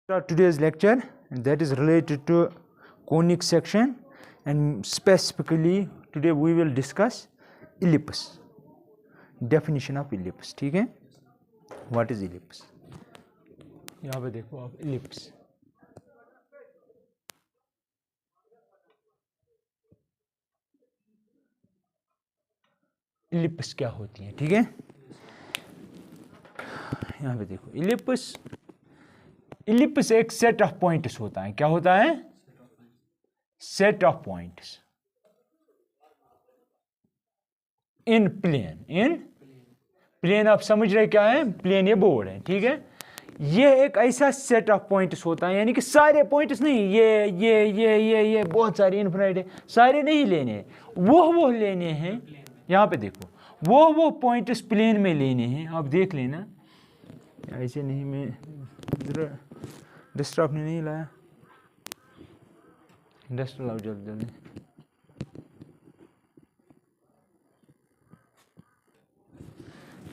Start today's lecture, and that is related to conic section, and specifically today we will discuss ellipse, definition of ellipse. ठीक है, what is ellipse? यहाँ पे देखो आप ellipse, ellipse क्या होती है? ठीक है, यहाँ पे देखो ellipse एक सेट ऑफ पॉइंट्स होता है. क्या होता है? Set of points in plane. आप समझ रहे क्या है? प्लेन ये बोर्ड है. ठीक है, ये एक ऐसा सेट ऑफ पॉइंट्स होता है, यानी कि सारे पॉइंट्स नहीं, ये बहुत सारे इनफिनिट है, सारे नहीं लेने हैं, वो लेने हैं. यहाँ पे देखो वो पॉइंट्स प्लेन में लेने हैं. आप देख लेना, ऐसे नहीं, मैं डस्टर आपने नहीं लाया, डस्टर लाओ जल्दी.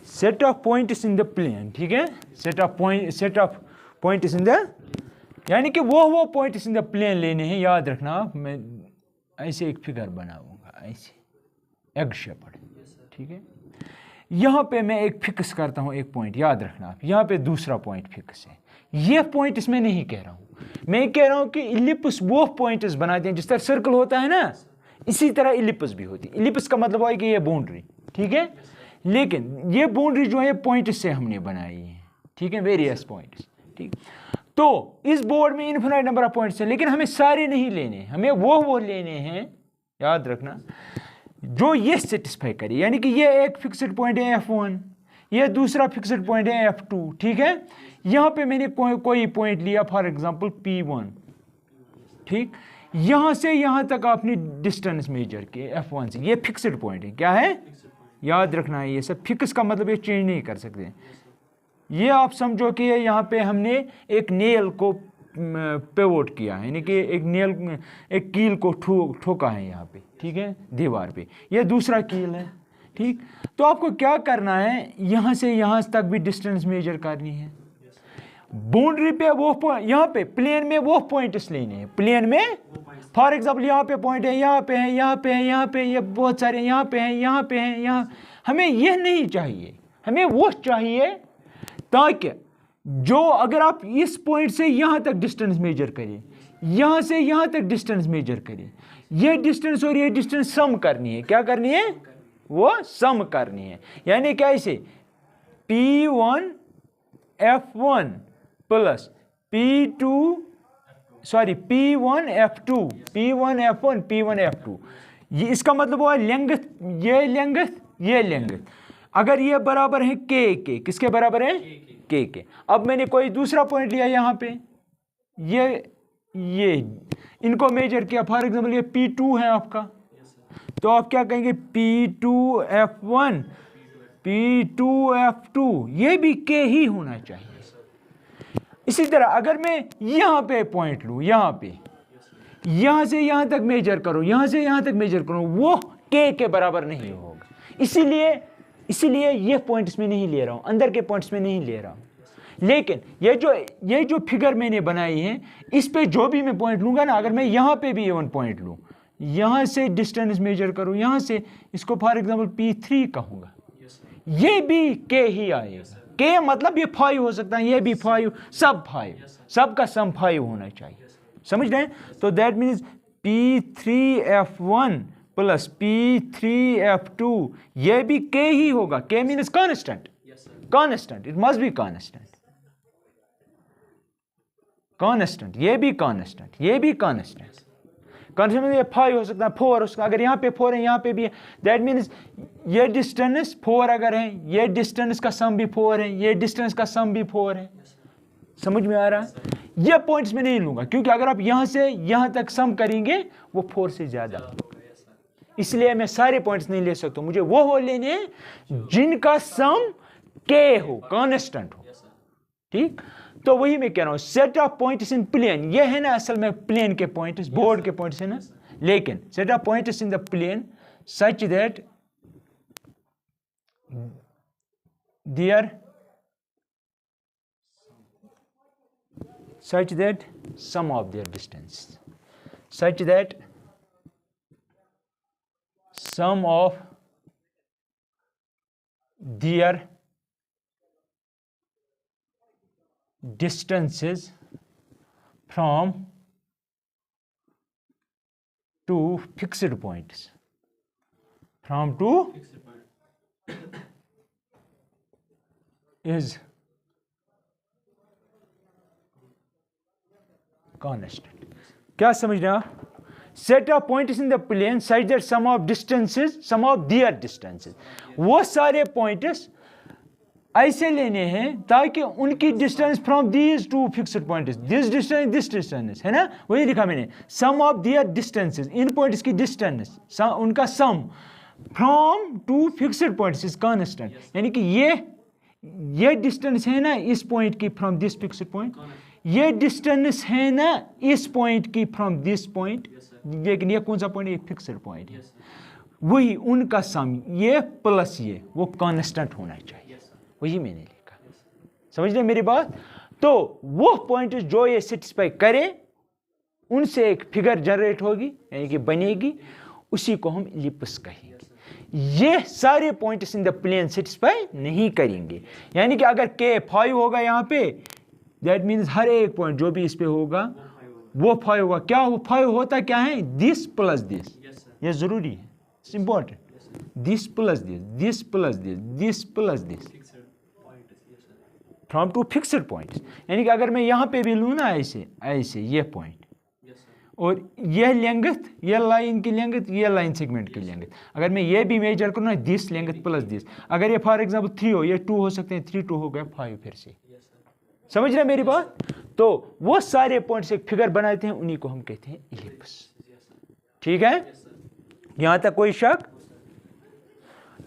Set of points in the plane. ठीक है, set of points in the, यानी कि वो पॉइंट्स इन द प्लेन लेने हैं. याद रखना, मैं ऐसे एक फिगर बनाऊंगा, ऐसे एग शेप्ड. ठीक है, यहाँ पे मैं एक फिक्स करता हूँ एक पॉइंट. याद रखना आप, यहाँ पे दूसरा पॉइंट फिक्स है. ये पॉइंट इसमें नहीं कह रहा हूँ, मैं कह रहा हूँ कि इलिप्स वो पॉइंट्स बनाते हैं जिस तरह सर्कल होता है ना, इसी तरह इलिप्स भी होती है. इलिप्स का मतलब है कि ये बाउंड्री. ठीक है, लेकिन ये बाउंड्री जो है पॉइंट्स से हमने बनाई है. ठीक है, वेरियस पॉइंट्स. ठीक, तो इस बोर्ड में इनफिनिट नंबर ऑफ पॉइंट्स हैं, लेकिन हमें सारे नहीं लेने, हमें वो लेने हैं. याद रखना, जो ये सेटिस्फाई करे, यानी कि ये एक फिक्स्ड पॉइंट है F1, ये दूसरा फिक्स्ड पॉइंट है F2. ठीक है, यहाँ पे मैंने कोई पॉइंट लिया, फॉर एग्जांपल P1. ठीक, यहाँ से यहाँ तक आपने डिस्टेंस मेजर किए F1 से, ये फिक्स्ड पॉइंट है. क्या है? याद रखना है, ये सब फिक्स का मतलब ये चेंज नहीं कर सकते. ये आप समझो कि यहाँ पे हमने एक नेल को पिवोट किया है, यानी कि एक कील को ठोका है यहाँ पे. ठीक है, दीवार पे, ये दूसरा कील है. ठीक, तो आपको क्या करना है, यहाँ से यहाँ तक भी डिस्टेंस मेजर करनी है. बाउंड्री पे वो यहाँ पे प्लेन में वो पॉइंट्स लेने हैं. प्लेन में फॉर एग्जांपल यहाँ पे पॉइंट है, यहाँ पे है, यहाँ पे है, यहाँ पे, ये बहुत सारे यहाँ पे हैं, यहाँ पे हैं, यहाँ. हमें यह नहीं चाहिए, हमें वो चाहिए ताकि जो, अगर आप इस पॉइंट से यहाँ तक डिस्टेंस मेजर करें, यहाँ से यहाँ तक डिस्टेंस मेजर करें, ये डिस्टेंस और ये डिस्टेंस सम करनी है. क्या करनी है? वो सम करनी है. यानी कैसे? P1 F1 plus P1 F1 P1 F2. ये इसका मतलब हुआ लेंथ, ये लेंथ अगर ये बराबर है के, किसके बराबर है? के. अब मैंने कोई दूसरा पॉइंट लिया यहाँ पे, ये इनको मेजर किया, फॉर एग्जांपल ये P2 है आपका, तो आप क्या कहेंगे? P2 F2, ये भी के ही होना चाहिए. इसी तरह अगर मैं यहाँ पे पॉइंट लूँ, यहाँ से यहाँ तक मेजर करो, यहाँ से यहाँ तक मेजर करो, वो के बराबर नहीं होगा. इसीलिए ये पॉइंट्स में नहीं ले रहा हूँ, अंदर के पॉइंट्स में नहीं ले रहा हूँ. लेकिन ये जो फिगर मैंने बनाई है, इस पे जो भी मैं पॉइंट लूँगा ना, अगर मैं यहाँ पे भी वन पॉइंट लूँ, यहाँ से डिस्टेंस मेजर करूँ, यहाँ से इसको फॉर एग्जांपल P3 कहूँगा, ये भी के ही आएगा. के मतलब ये 5 हो सकता है, ये भी 5, सब 5, सबका सम 5 होना चाहिए. समझ रहे हैं? तो that means P3F1 plus P3F2, ये भी के ही होगा. के means constant, it must be constant, ये भी कांस्टेंट ये 5 हो सकता है, 4 हो सकता है. अगर यहाँ पे 4 है, यहाँ पे भी है, दैट मीन्स ये डिस्टेंस 4 अगर है, ये डिस्टेंस का सम भी 4 है, ये डिस्टेंस का सम भी 4 है. समझ में आ रहा है? ये पॉइंट्स में नहीं लूंगा, क्योंकि अगर आप यहाँ से यहाँ तक सम करेंगे वो 4 से ज्यादा, इसलिए मैं सारे पॉइंट्स नहीं ले सकता. मुझे वो लेने जिनका सम के हो, कांस्टेंट हो. ठीक, तो वही मैं कह रहा हूं, set of points in plane. ये है ना असल में प्लेन के पॉइंट्स, बोर्ड के पॉइंट्स है ना, लेकिन set of points in the plane such that there such that sum of their distances, such that sum of their distances from two fixed points, from two is constant. क्या समझ रहे हैं आप? Set of points in the plane such that sum of distances, sum of their distances, वो सारे points ऐसे लेने हैं ताकि उनकी distance from these two fixed points, this distance है ना, वही लिखा मैंने, सम ऑफ दियर डिस्टेंसेस, इन पॉइंट्स की डिस्टेंस उनका sum from two fixed points is constant, यानी कि ये डिस्टेंस है ना इस पॉइंट की फ्रॉम दिस फिक्स्ड पॉइंट, ये डिस्टेंस है ना इस पॉइंट की फ्रॉम दिस पॉइंट, लेकिन ये कौन सा पॉइंट, एक फिक्स्ड पॉइंट है, वही उनका सम ये प्लस ये वो कांस्टेंट होना चाहिए, वही मैंने लिखा। समझ रहे मेरी बात? तो वो पॉइंट जो ये सेटिस्फाई करे उनसे एक फिगर जनरेट होगी, यानी कि बनेगी, उसी को हम इलिप्स कहेंगे। ये सारे points in the plane satisfy नहीं करेंगे, यानी कि अगर के 5 होगा यहाँ पे, दैट मीन्स हर एक पॉइंट जो भी इस पे होगा वो 5 होगा। क्या वो 5 होता क्या है, दिस प्लस दिस, ये जरूरी है, it's important, this plus this, this plus this, this plus this from two fixed points, यानी कि अगर मैं यहाँ पे भी लूँ ना ऐसे ऐसे ये पॉइंट और ये लेंथ, ये लाइन की लेंथ, ये लाइन सेगमेंट की लेंथ, अगर मैं ये भी मेजर करूँ ना दिस लेंथ प्लस दिस, अगर ये फॉर एग्जांपल 3 हो, ये 2 हो सकते हैं, 3 2 हो गया 5 फिर से। समझ रहे मेरी बात? तो वो सारे पॉइंट्स एक फिगर बनाते हैं, उन्हीं को हम कहते हैं इलिप्स। ठीक है, यहां तक कोई शक?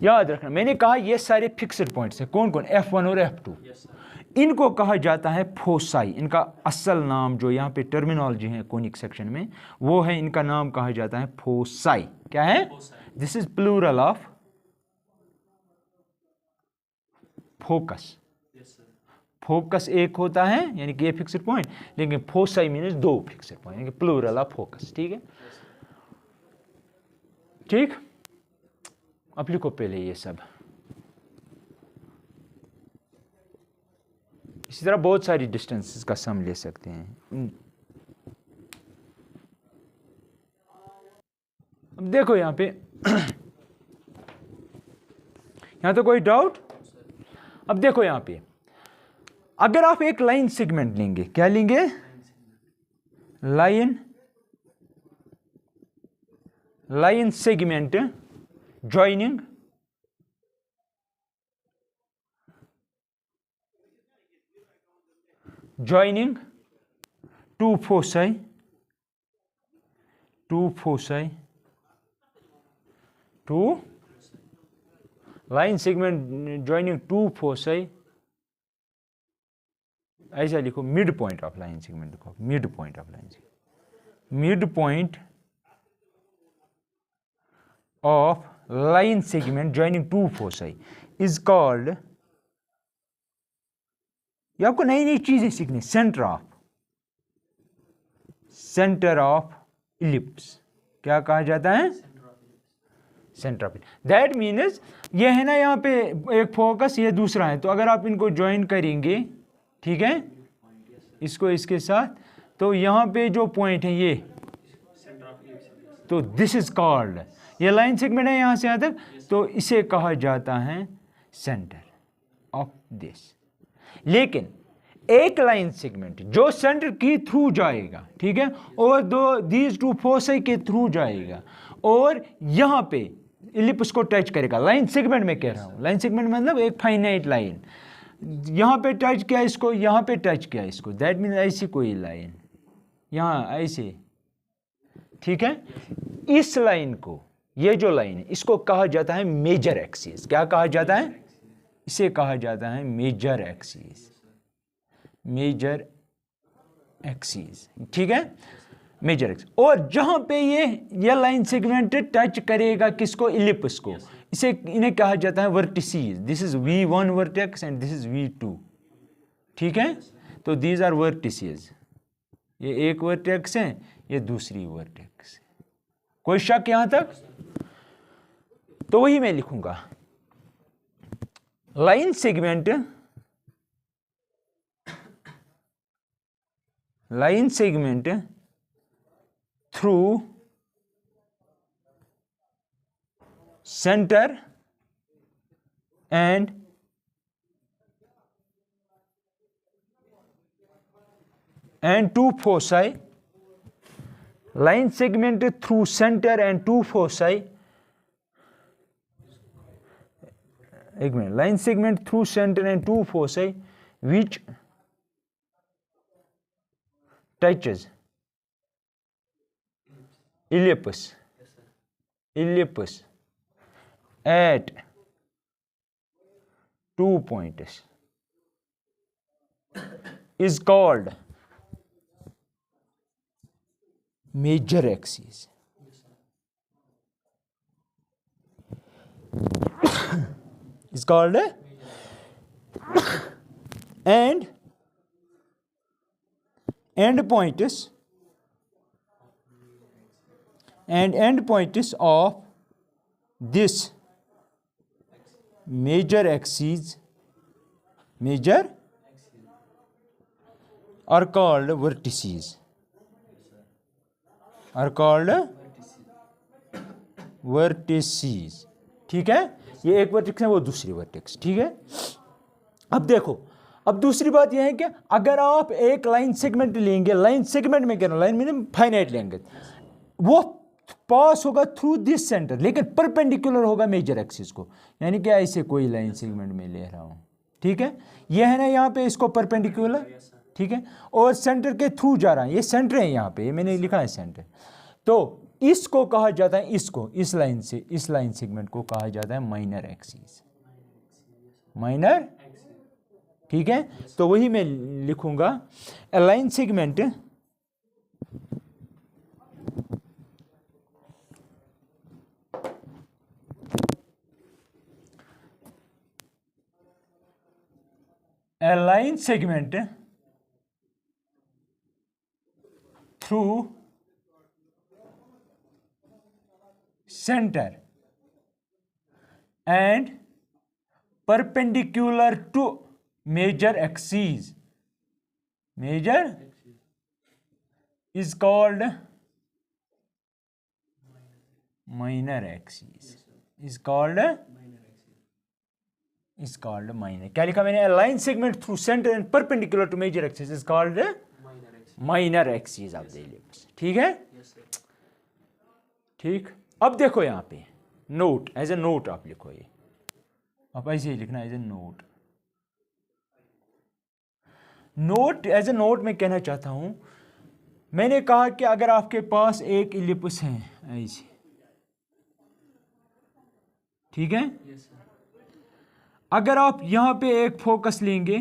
याद रखना, मैंने कहा ये सारे फिक्स्ड पॉइंट्स हैं, कौन कौन, F1 और F2, इनको कहा जाता है फोसाई। इनका असल नाम जो यहाँ पे टर्मिनोलॉजी है कोनिक सेक्शन में वो है, इनका नाम कहा जाता है फोसाई। क्या है? This is plural of focus. Focus एक होता है यानी कि ये फिक्स्ड पॉइंट, लेकिन फोसाई मीन्स 2 फिक्स्ड पॉइंट, यानी कि प्लूरल ऑफ फोकस। ठीक है, ठीक, अब लिखो पहले ये सब। इसी तरह बहुत सारी डिस्टेंसेस का सम ले सकते हैं। अब देखो यहाँ पे यहाँ तो कोई डाउट? अब देखो यहाँ पे अगर आप एक लाइन सेगमेंट लेंगे, क्या लेंगे, line segment joining two foci, line segment joining two foci, ऐसा लिखो, mid point of line segment लिखो, mid point of line segment, mid point of line segment joining two foci is called, ये आपको नई नई चीजें सीखनी, सेंटर ऑफ इलिप्स। क्या कहा जाता है? Centre of. दैट मीन्स ये है ना यहाँ पे एक फोकस, ये दूसरा है, तो अगर आप इनको ज्वाइन करेंगे, ठीक है, इसको इसके साथ, तो यहाँ पे जो पॉइंट है ये, तो दिस इज कॉल्ड, ये लाइन सेगमेंट है यहाँ से यहाँ तक, तो इसे कहा जाता है सेंटर ऑफ दिस। लेकिन एक लाइन सेगमेंट जो सेंटर की थ्रू जाएगा, ठीक है, और दीज टू फोसाई के थ्रू जाएगा और यहाँ पे इलिप्स को टच करेगा, लाइन सेगमेंट में कह रहा हूँ, लाइन सेगमेंट मतलब एक फाइनाइट लाइन, यहाँ पे टच किया इसको, यहाँ पे टच किया इसको, दैट मीन्स ऐसी कोई लाइन यहाँ ऐसे, ठीक है, इस लाइन को, ये जो लाइन है इसको कहा जाता है मेजर एक्सिस। क्या कहा जाता है? इसे कहा जाता है मेजर एक्सिस, मेजर एक्सिस, ठीक है, मेजर एक्सिस। और जहां पे ये लाइन सेगमेंट टच करेगा किसको, इलिप्स को, इसे इन्हें कहा जाता है vertices. This is V1 vertex and this is V2, ठीक है, तो दीज आर वर्टिसेस, ये एक वर्टेक्स है, ये दूसरी वर्टेक्स है। कोई शक यहां तक? तो वही मैं लिखूंगा, line segment through centre and two foci, line segment through center and two foci, एक minute, line segment through center and two foci which touches ellipse at 2 points is called major axis. Is called and end points of this major axes are called vertices. ठीक है, ये एक vertex है, वो दूसरी vertex. ठीक है, अब देखो, अब दूसरी बात यह है कि अगर आप एक लाइन सेगमेंट लेंगे, लाइन सेगमेंट में क्या, लाइन में फाइनाइट लेंगे, वो पास होगा थ्रू दिस सेंटर, लेकिन परपेंडिकुलर होगा मेजर एक्सिस को, यानी कि ऐसे कोई लाइन सेगमेंट में ले रहा हूं। ठीक है, ये है ना यहाँ पे इसको परपेंडिकुलर। ठीक है, और सेंटर के थ्रू जा रहा है, ये सेंटर है यहाँ पे, ये मैंने लिखा है सेंटर। तो इसको कहा जाता है, इसको, इस लाइन सेगमेंट को कहा जाता है माइनर एक्सिस, माइनर। ठीक है, तो वही मैं लिखूंगा, a line segment through center and perpendicular to major axis is called minor axis. Minor. क्या लिखा मैंने? Line segment through centre and perpendicular to major axis is called minor axis of the ellipse. ठीक है, ठीक। अब देखो यहाँ पे नोट, एज ए नोट आप लिखो, ये आप ऐसे ही लिखना, as a note. As a note मैं कहना चाहता हूं, मैंने कहा कि अगर आपके पास एक इलिप्स है ऐसे, ठीक है, अगर आप यहां पे एक फोकस लेंगे,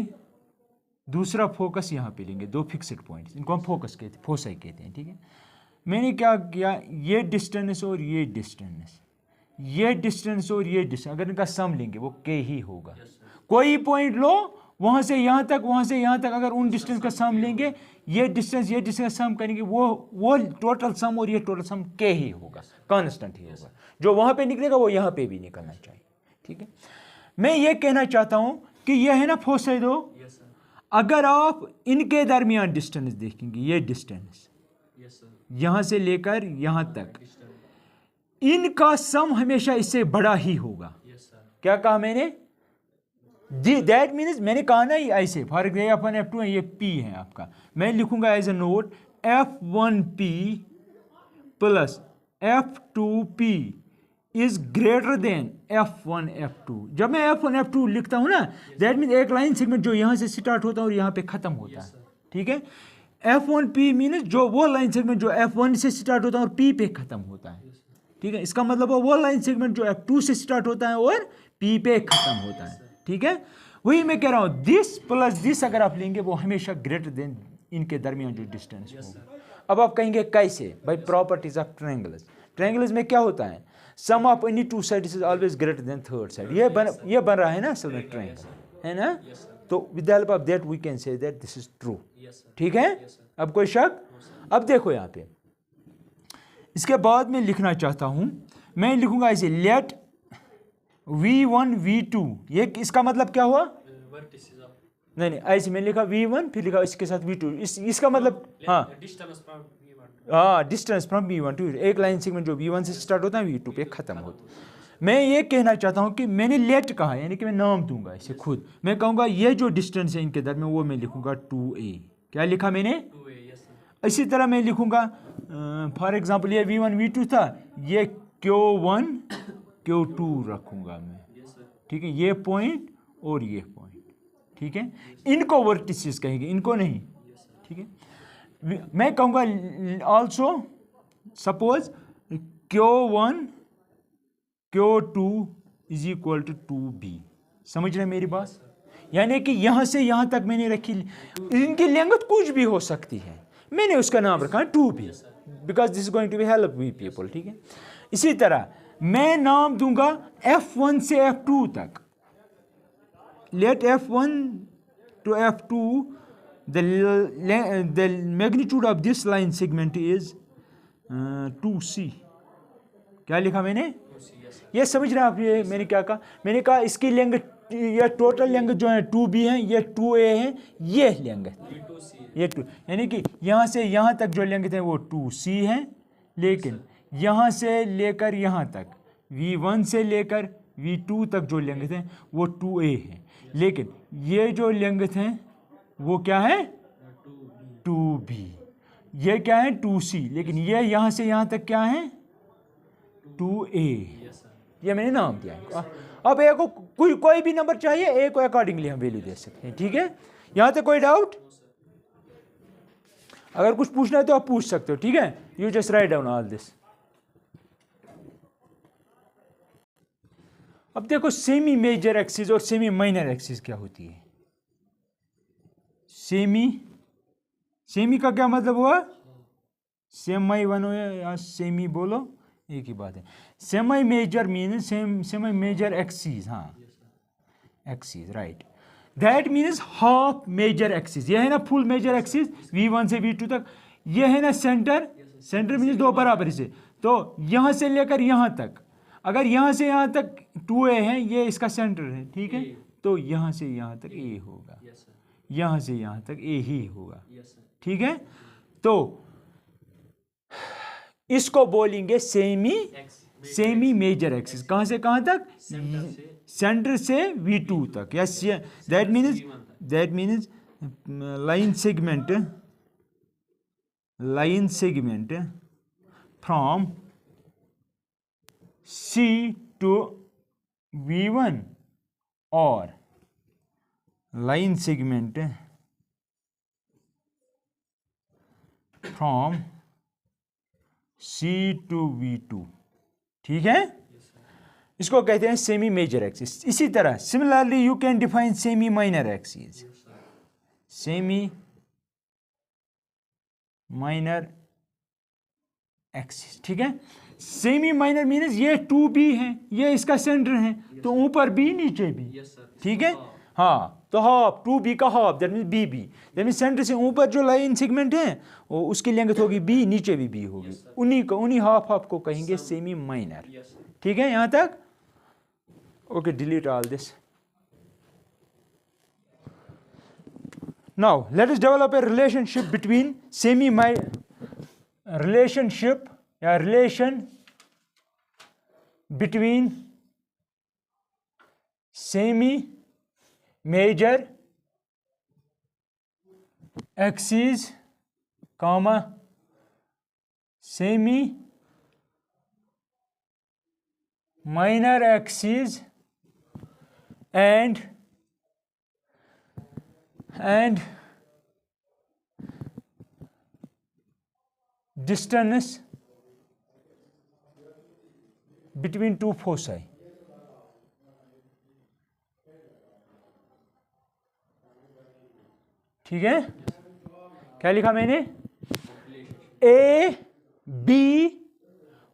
दूसरा फोकस यहां पे लेंगे, दो फिक्स्ड पॉइंट्स, इनको हम फोकस कहते हैं, फोसाई कहते हैं। ठीक है, मैंने क्या किया, ये डिस्टेंस और ये डिस्टेंस, ये डिस्टेंस और ये डिस्टेंस, अगर इनका सम लेंगे वो के ही होगा। कोई पॉइंट लो, वहां से यहां तक, वहां से यहां तक, अगर उन डिस्टेंस का सम लेंगे, ये डिस्टेंस सम करेंगे, वो टोटल सम और ये टोटल सम के ही होगा, कांस्टेंट ही होगा। जो वहां पे निकलेगा वो यहां पे भी निकलना चाहिए। ठीक है, मैं ये कहना चाहता हूं कि ये है ना फोसाई दो, अगर आप इनके दरमियान डिस्टेंस देखेंगे, ये डिस्टेंस यहां से लेकर यहां तक, इनका सम हमेशा इससे बड़ा ही होगा। क्या कहा मैंने? दैट मीन्स, मैंने कहा ना ये ऐसे, फॉर एग्जाम्पल F1 F2 है, ये P है आपका, मैं लिखूंगा as a note F1P plus F2P is greater than F1 F2। जब मैं F1 F2 लिखता हूं ना, दैट मीन्स एक लाइन सेगमेंट जो यहां से स्टार्ट होता है और यहां पे खत्म होता है। ठीक है, F1P मीन्स जो वो लाइन सेगमेंट जो F1 से स्टार्ट होता है और P पे खत्म होता है। ठीक है, इसका मतलब वो लाइन सेगमेंट जो F2 से स्टार्ट होता है और P पे खत्म होता है। ठीक है, वही मैं कह रहा हूं, दिस प्लस दिस अगर आप लेंगे वो हमेशा ग्रेटर देन इनके दरमियान जो डिस्टेंस होगा। अब आप कहेंगे कैसे? By properties of triangles. Triangles में क्या होता है, sum of any two sides is always greater than third side. ये बन रहा है ना असल में ट्रायंगल, है ना? तो with the help of that we can say that this is true. ठीक है, अब कोई शक? अब देखो यहाँ पे, इसके बाद मैं लिखना चाहता हूँ, मैं लिखूंगा ऐसे, लेट v1 v2, ये इसका मतलब क्या हुआ? नहीं नहीं, ऐसे मैं लिखा v1 फिर लिखा इसके साथ v2, इसका मतलब हाँ डिस्टेंस फ्रॉम v1 टू, एक लाइन सेगमेंट जो v1 से स्टार्ट होता है v2 पे खत्म होता है। मैं ये कहना चाहता हूँ कि मैंने लेट कहा, यानी कि मैं नाम दूंगा इसे खुद, मैं कहूँगा ये जो डिस्टेंस है इनके दरमियान वो मैं लिखूंगा 2a। क्या लिखा मैंने? 2a। इसी तरह मैं लिखूंगा फॉर एग्जांपल ये v1 v2 था, ये q1 q2 रखूंगा मैं, ठीक है, ये पॉइंट और ये पॉइंट, ठीक है, इनको वर्टिसेस कहेंगे, इनको नहीं, ठीक है। मैं कहूँगा also suppose q1 q2 is equal to 2b। समझ रहे मेरी बात? यानी कि यहाँ से यहाँ तक मैंने रखी, इनकी लेंथ कुछ भी हो सकती है, मैंने उसका नाम रखा है 2b because this is going to be help we people, ठीक है। इसी तरह मैं नाम दूंगा f1 से f2 तक, late f1 to f2 the magnitude of this line segment is 2c। क्या लिखा मैंने? ये समझ रहे हैं आप? ये मैंने क्या कहा? मैंने कहा इसकी लेंथ, ये टोटल लेंथ जो है 2b है, ये 2a है, ये लेंथ ये 2, यानी कि यहाँ से यहाँ तक जो लेंथ है वो 2c है, लेकिन यहाँ से लेकर यहाँ तक v1 से लेकर v2 तक जो लेंथ है वो 2a है, लेकिन ये जो लेंथ है वो क्या है? 2b। ये क्या है? 2c, लेकिन ये यहाँ से यहाँ तक क्या है? 2a। ये मैंने नाम दिया है। अब ए को कोई भी नंबर चाहिए, ए को अकॉर्डिंगली हम वैल्यू दे सकते हैं, ठीक है। यहाँ तक कोई डाउट? अगर कुछ पूछना है तो आप पूछ सकते हो, ठीक है। You just write down all this. अब देखो सेमी मेजर एक्सिस और सेमी माइनर एक्सिस क्या होती है। सेमी का क्या मतलब हुआ? सेमी बनो या सेमी बोलो, एक ही बात है। Semi major means semi major axis, हाँ axis, right, that means half major axis. ये है ना फुल मेजर एक्सिस v1 से v2 तक, ये है ना सेंटर मीन्स दो बराबर से, तो यहाँ से लेकर यहाँ तक, अगर यहाँ से यहाँ तक 2a है, ये इसका सेंटर है, ठीक है, तो यहाँ से यहाँ तक a होगा, यहाँ से यहाँ तक a ही होगा, ठीक है। तो इसको बोलेंगे सेमी मेजर एक्सिस। कहाँ से कहाँ तक? सेंटर से v2 तक, yes, that means line segment from c to v1 और line segment from c to v2, ठीक है। इसको कहते हैं सेमी मेजर एक्सिस। इसी तरह similarly you can define semi minor axis. Semi minor axis, ठीक है। सेमी माइनर मीन्स ये 2b है, ये इसका सेंटर है, तो ऊपर b नीचे b, ठीक है। हाँ, तो हाफ 2b का half that means bb, that means centre से ऊपर जो लाइन सेगमेंट है वो उसकी लेंथ होगी b, नीचे भी b होगी, उन्हीं हाफ को कहेंगे सेमी माइनर, ठीक है। यहाँ तक okay, delete all this. Now let us develop a relationship between relation between semi major axis comma semi minor axis and distance between two foci। ठीक है, क्या लिखा मैंने? ए बी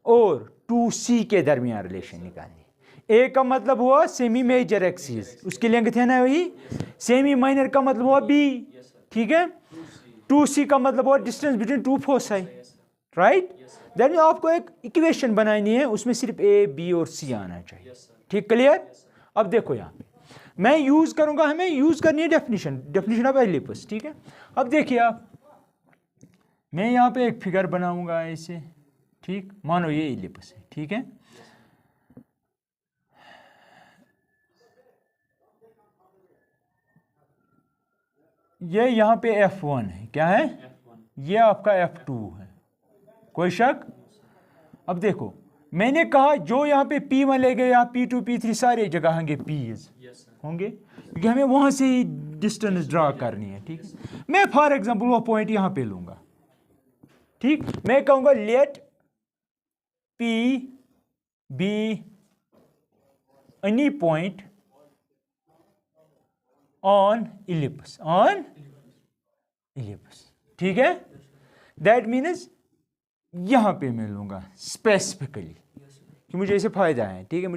और 2C के दरमियान रिलेशन निकालनी। ए का मतलब हुआ सेमी मेजर एक्सिस, उसकी लेंथ है ना वही। सेमी माइनर का मतलब हुआ बी, ठीक है। 2c का मतलब हुआ distance between to foci, right. That mean आपको एक इक्वेशन बनानी है, उसमें सिर्फ a b और c आना चाहिए, ठीक, क्लियर। अब देखो यहाँ पे मैं यूज करूंगा, हमें यूज करनी है डेफिनेशन ऑफ एलिप्स, ठीक है। अब देखिए आप, मैं यहाँ पे एक फिगर बनाऊंगा ऐसे, ठीक, मानो ये एलिप्स है, ठीक है। ये यहाँ पे F1 है, क्या है, ये आपका F2 है, कोई शक। अब देखो मैंने कहा जो यहाँ पे P1 ले गए, यहाँ P2 P3 सारे जगह होंगे P's होंगे, क्योंकि हमें वहाँ से ही डिस्टेंस ड्रा करनी है, ठीक है। मैं फॉर एग्जांपल वो पॉइंट यहाँ पे लूँगा, ठीक, मैं कहूँगा let P be any point on ellipse, ठीक है। दैट मीन्स यहाँ पे मैं लूँगा स्पेसिफिकली कि मुझे इससे फ़ायदा है, ठीक है।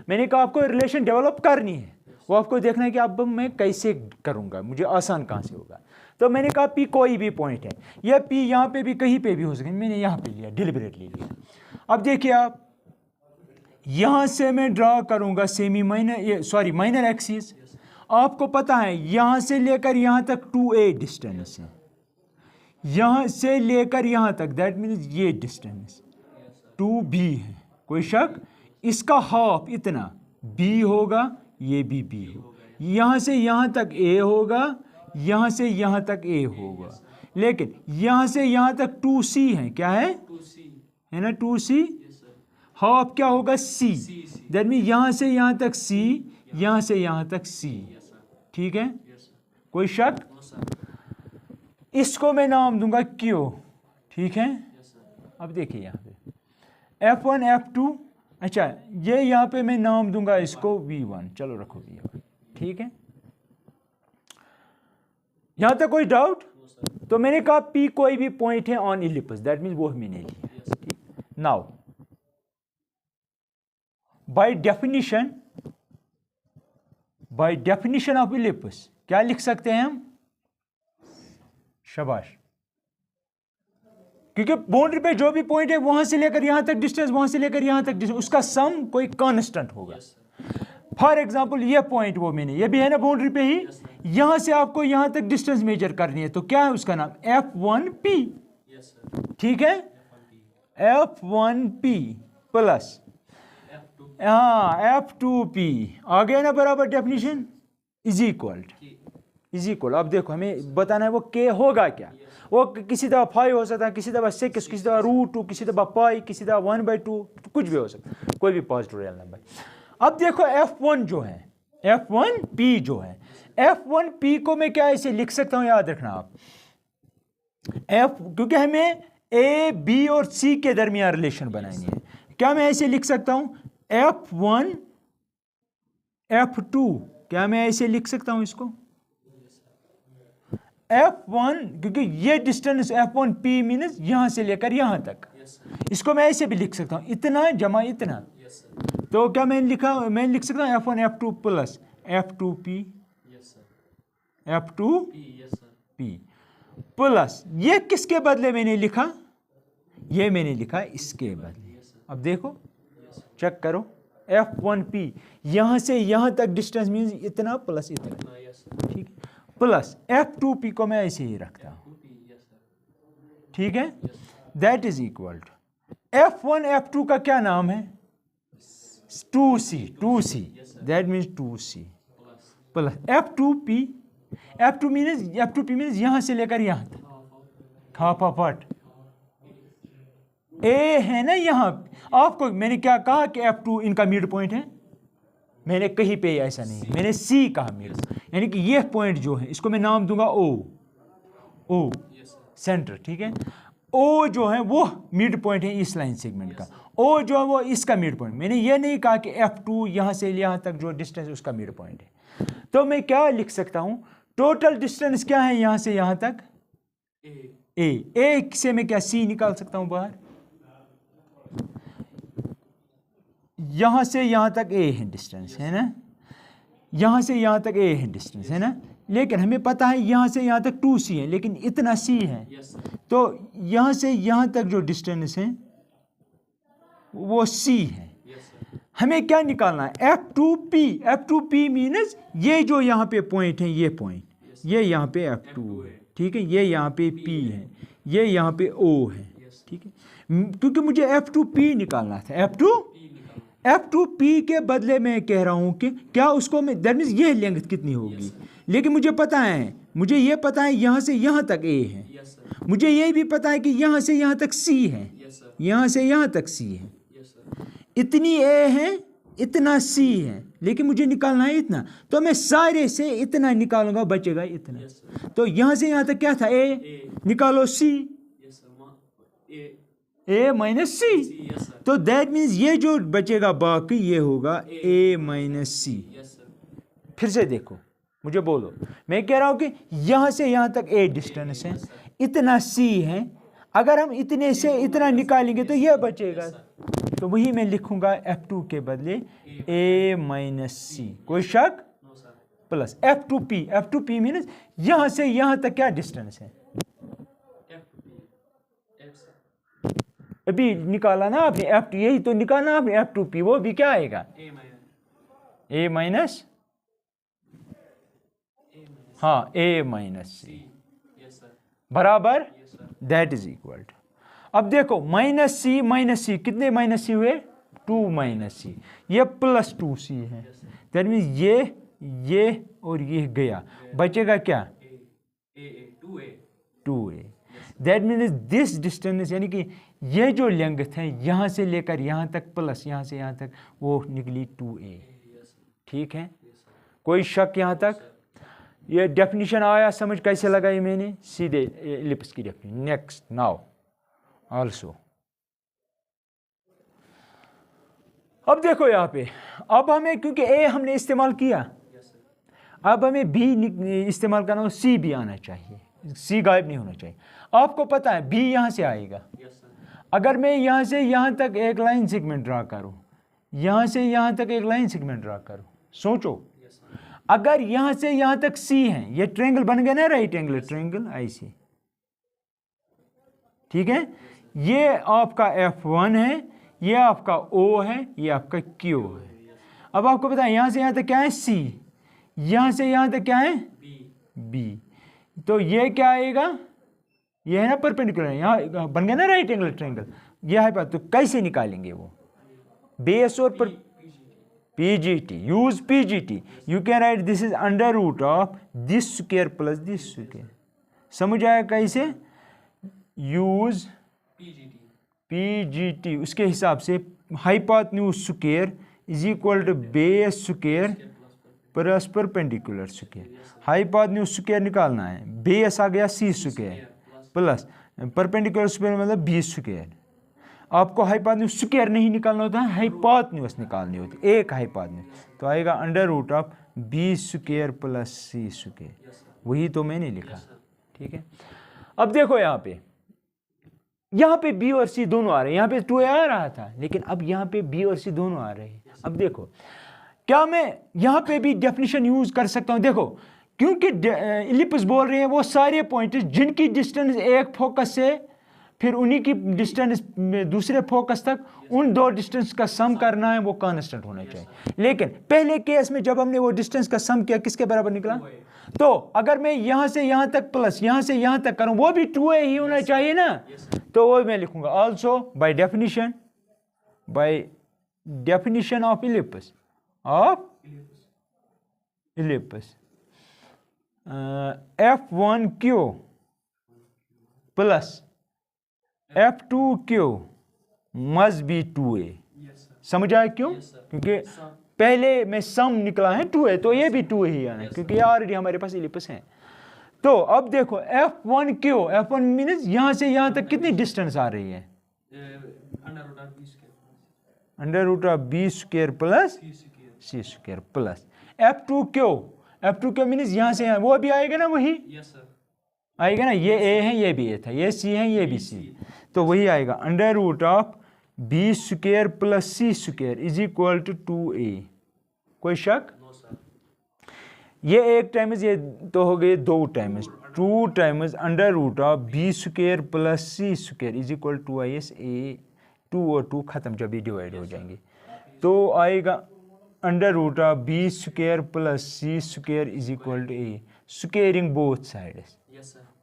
मैंने कहा आपको रिलेशन डेवलप करनी है, वो आपको देखना है कि अब मैं कैसे करूँगा, मुझे आसान कहाँ से होगा। तो मैंने कहा P कोई भी पॉइंट है, या P यहाँ पे भी कहीं पे भी हो सके, मैंने यहाँ पे लिया, डिलिबरेटली लिया। अब देखिए आप, यहाँ से मैं ड्रा करूँगा माइनर एक्सिस। आपको पता है यहाँ से लेकर यहाँ तक 2a डिस्टेंस है, यहाँ से लेकर यहाँ तक, दैट मीन्स ये डिस्टेंस 2b है, कोई शक। इसका हाफ इतना b होगा, ये भी b होगा, यहाँ से यहाँ तक a होगा, यहाँ से यहाँ तक a होगा, लेकिन यहाँ से यहाँ तक 2c है, क्या है, 2c है ना, 2c। हाफ क्या होगा, c, दैट मीन्स यहाँ से यहाँ तक c, यहाँ से यहाँ तक c, ठीक है, कोई शक। इसको मैं नाम दूंगा Q, ठीक है। अब देखिए यहाँ पे F1 F2, अच्छा ये यहाँ पे मैं नाम दूंगा इसको V1, चलो रखो V1, ठीक है। यहाँ तक कोई डाउट। तो मैंने कहा P कोई भी पॉइंट है ऑन इलिप्स, दैट मीन्स वो मैंने लिया। Now by definition of ellipse क्या लिख सकते हैं हम, शाबाश, क्योंकि बाउंड्री पे जो भी पॉइंट है वहां से लेकर यहां तक डिस्टेंस, वहां से लेकर यहां तक डिस्टेंस, उसका सम कोई कांस्टेंट होगा। फॉर एग्जांपल ये पॉइंट वो मैंने, ये भी है ना बाउंड्री पे ही, यहां से आपको यहां तक डिस्टेंस मेजर करनी है, तो क्या है उसका नाम, F1P, ठीक है, F1P प्लस F2P, आ गया ना बराबर डेफिनेशन, इज इक्वल। अब देखो हमें बताना है वो K होगा क्या, वो किसी दफा 5 हो सकता है, किसी दफा 6, किसी दफा √2, किसी दफा पाई, किसी दफा 1/2, कुछ भी हो सकता है, कोई भी पॉजिटिव रियल नंबर। अब देखो F1 जो है, F1P जो है, F1P को मैं क्या ऐसे लिख सकता हूं, याद रखना आप, क्योंकि हमें A, B और C के दरमियान रिलेशन बनानी है, क्या मैं ऐसे लिख सकता हूं F1 F2, क्या मैं ऐसे लिख सकता हूं इसको F1, क्योंकि ये डिस्टेंस F1P मीन्स यहां से लेकर यहां तक, इसको मैं ऐसे भी लिख सकता हूं, इतना जमा इतना। तो क्या मैं लिख सकता हूं F1 F2 plus F2P, F2P plus, ये किसके बदले मैंने लिखा, ये मैंने लिखा इसके बदले। अब देखो चेक करो, F1P यहां से यहां तक डिस्टेंस मीन्स इतना प्लस इतना, ठीक है, प्लस F2P को मैं ऐसे ही रखता हूं, ठीक है, that is equal to F1 F2 का क्या नाम है, 2C, that means 2C plus F2P means यहां से लेकर यहां तक, हाफ पार्ट A है ना, यहां आपको मैंने क्या कहा कि F2 इनका मिड पॉइंट है, मैंने कहीं पे ऐसा नहीं, मैंने C कहा मिड, यानी कि ये पॉइंट जो है इसको मैं नाम दूंगा O सेंटर, ठीक है। O जो है वो मिड पॉइंट है इस लाइन सेगमेंट का, O जो है वो इसका मिड पॉइंट, मैंने ये नहीं कहा कि F2 यहां से यहां तक जो डिस्टेंस है उसका मिड पॉइंट है। तो मैं क्या लिख सकता हूं, टोटल डिस्टेंस क्या है यहां से यहां तक, A से मैं क्या C निकाल सकता हूं बाहर, यहां से यहां तक A है डिस्टेंस, है ना, यहां से यहां तक A है डिस्टेंस, है ना, लेकिन हमें पता है यहाँ से यहाँ तक 2c है, लेकिन इतना c है। तो यहाँ से यहाँ तक जो डिस्टेंस है वो c है। हमें क्या निकालना है? F2P। F2P मीन्स ये जो यहाँ पे पॉइंट है, ये पॉइंट, ये यहाँ पे F2 है, ठीक है, ये यहाँ पे P है, ये यहाँ पे O है, ठीक है, क्योंकि मुझे F2P निकालना था। F2P के बदले में कह रहा हूँ कि क्या उसको मैं, दैट मीन्स ये लेंथ कितनी होगी, लेकिन मुझे पता है, मुझे ये पता है यहाँ से यहाँ तक A है, मुझे ये भी पता है कि यहाँ से यहाँ तक C है, यहाँ से यहाँ तक C है, इतनी A है, इतना C है, लेकिन मुझे निकालना है इतना, तो मैं सारे से इतना निकालूंगा, बचेगा इतना। तो यहाँ से यहाँ तक क्या था? A, निकालो C, A माइनस C, तो दैट मीन्स ये जो बचेगा बाकी ये होगा A माइनस C। फिर से देखो, मुझे बोलो, मैं कह रहा हूँ कि यहाँ से यहाँ तक A डिस्टेंस है, इतना C है, अगर हम इतने से इतना निकालेंगे तो ये बचेगा, तो वही मैं लिखूंगा F2 के बदले A माइनस C, कोई शक? Plus F2P। F2P मीन्स यहाँ से यहाँ तक क्या डिस्टेंस है, अभी निकाला ना आपने F2, यही तो निकालना आपने F2P, वो भी क्या आएगा? A माइनस, हाँ, A माइनस C बराबर, दैट इज इक्वल टू, अब देखो माइनस C कितने माइनस C हुए? 2 माइनस C, ये प्लस 2C है, दैट मीन्स ये और ये गया, बचेगा क्या? 2A। That means this distance, यानी कि ये जो लेंथ है यहाँ से लेकर यहाँ तक प्लस यहाँ से यहाँ तक, वो निकली 2A, ठीक है, कोई शक यहाँ तक? ये डेफिनेशन आया समझ, कैसे लगाई मैंने? सीधे एलिप्स की डेफिनेशन। नेक्स्ट नाउ आल्सो, अब देखो यहाँ पे, अब हमें क्योंकि A हमने इस्तेमाल किया, अब हमें B इस्तेमाल करना हो, C भी आना चाहिए, C गायब नहीं होना चाहिए। आपको पता है B यहाँ से आएगा, अगर मैं यहाँ से यहाँ तक एक लाइन सेगमेंट ड्रा करूँ, यहाँ से यहाँ तक एक लाइन सेगमेंट ड्रा करूँ, सोचो, अगर यहाँ से यहाँ तक C है, ये ट्रायंगल बन गया ना, राइट एंगल ट्रायंगल IC, ठीक है, ये आपका F1 है, ये आपका O है, ये आपका Q है। अब आपको पता है यहाँ से यहाँ तक क्या है? C, यहाँ से यहाँ तक क्या है? B, तो ये क्या आएगा? ये है ना परपेंडिकुलर, यहाँ बन गया ना राइट एंगल ट्रायंगल, ये है बात। तो कैसे निकालेंगे वो? बेस और पर PGT, use PGT, you can write this is under root of this square plus this square, समझ आया कैसे? यूज PGT, उसके हिसाब से hypotenuse square is equal to base square plus perpendicular square. Hypotenuse square निकालना है, बेस आ गया C square plus perpendicular square मतलब B स्क्वायर। आपको हाइपोटेन्यूज स्क्वायर नहीं निकालना होता है, हाइपोटेन्यूज निकालनी होती है, एक हाइपोटेन्यूज, तो आएगा under root of B square plus C square, वही तो मैंने लिखा, ठीक है। अब देखो यहाँ पे B और C दोनों आ रहे हैं, यहाँ पे 2A आ रहा था, लेकिन अब यहाँ पे B और C दोनों आ रहे हैं। अब देखो, क्या मैं यहाँ पे भी डेफिनेशन यूज कर सकता हूँ? देखो, क्योंकि इलिप्स बोल रहे हैं वो सारे पॉइंट जिनकी डिस्टेंस एक फोकस से फिर उन्हीं की डिस्टेंस दूसरे फोकस तक, उन दो डिस्टेंस का सम करना है, वो कांस्टेंट होना चाहिए। लेकिन पहले केस में जब हमने वो डिस्टेंस का सम किया, किसके बराबर निकला? तो अगर मैं यहाँ से यहाँ तक प्लस यहाँ से यहाँ तक करूँ, वो भी 2A ही होना चाहिए ना, तो वो मैं लिखूंगा also by definition of ellipse F1Q plus F2Q must be 2A। समझ आया क्यों? क्योंकि पहले में सम निकला है 2A, तो ये भी 2A ही आना है, क्योंकि ऑलरेडी हमारे पास इलिप्स है। तो अब देखो F1 मीन्स यहाँ से यहाँ तक कितनी डिस्टेंस आ रही है? Under root of B square plus C square plus F2Q means यहाँ से यहाँ, वो भी आएगा ना, वही आएगा ना, ये A है, ये भी A था, ये C है, ये भी C, तो वही आएगा under root of B square plus C square is equal to 2A। कोई शक? ये एक टाइम्स, ये तो हो गए 2 times, 2 times under root of b square plus c square is equal to I S A, 2 और 2 ख़त्म जब ये डिवाइड हो जाएंगे तो आएगा under root of b square plus c square is equal to a, squaring both sides,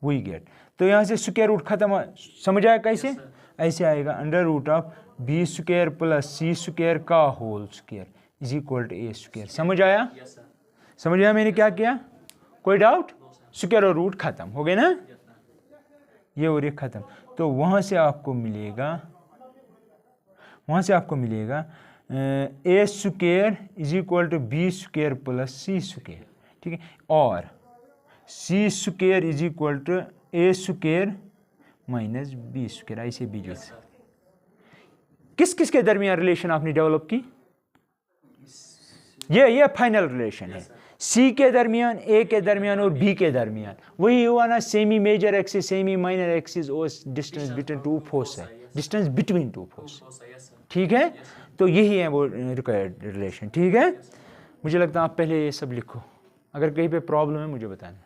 we get. तो यहाँ से स्क्वायर रूट खत्म, समझ आया कैसे? ऐसे आएगा under root of b square plus c square का whole square is equal to a square. समझ आया? समझ आया मैंने क्या किया? कोई डाउट? स्क्वायर और रूट खत्म हो गए ना, ये और ये खत्म। तो वहाँ से आपको मिलेगा a square is equal to b square plus c square, ठीक है, और c square is equal to a square minus b square, ऐसे भी लिख सकते। किस किस के दरमियान रिलेशन आपने डेवलप की? ये फाइनल रिलेशन है, सी के दरमियान, ए के दरमियान और बी के दरमियान। वही हुआ ना, semi major axis semi minor axis और डिस्टेंस बिटवीन टू फोर्स है, डिस्टेंस बिटवीन टू फोर्स, ठीक है। तो यही है वो रिक्वायर्ड रिलेशन, ठीक है। मुझे लगता है आप पहले ये सब लिखो, अगर कहीं पे प्रॉब्लम है मुझे बताना।